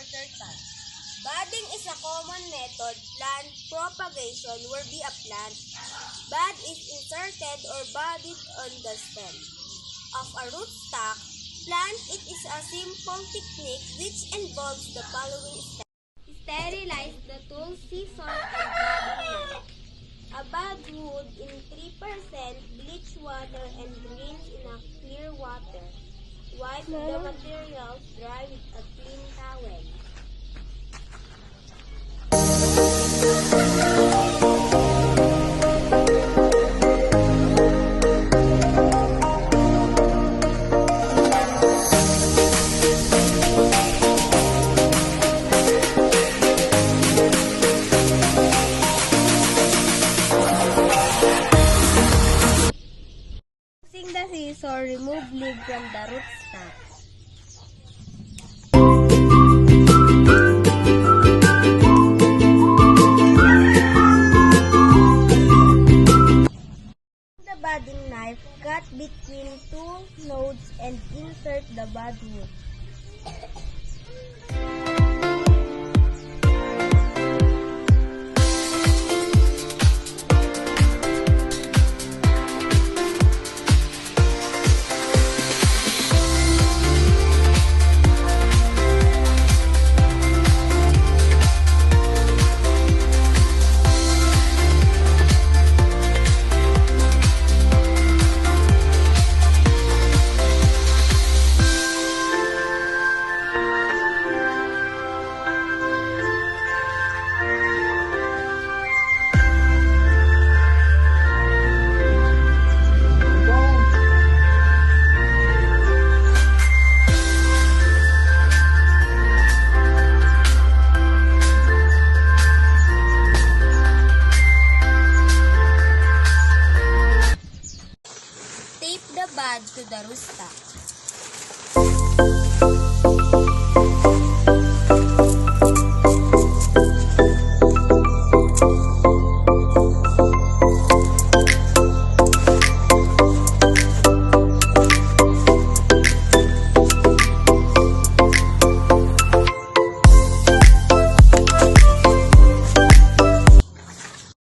order type. Budding is a common method plant propagation whereby a plant bud is inserted or budded on the stem of a rootstock plant. It is a simple technique which involves the following steps. Sterilize the tool, scissor, and budding knife. A bud wood in 3% bleach water and rinse in a clear water. Wipe the materials dry with a clean towel. Using the scissor, remove leaf from the rootstock. The budding knife, cut between two nodes and insert the bud wood. Tape the bud to the rootstock.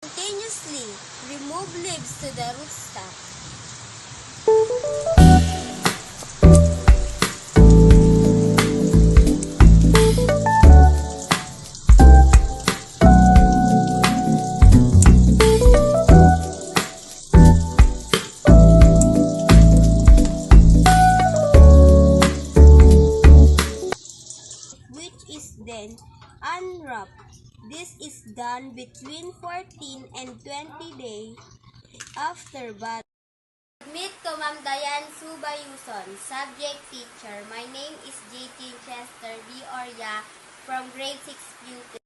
Continuously remove leaves to the rootstock. Which is then unwrapped. This is done between 14 and 20 days after bud. Submit to Ma'am Diane Subayuson, subject teacher. My name is J.T. Chester B. Orya from grade 6 pupil.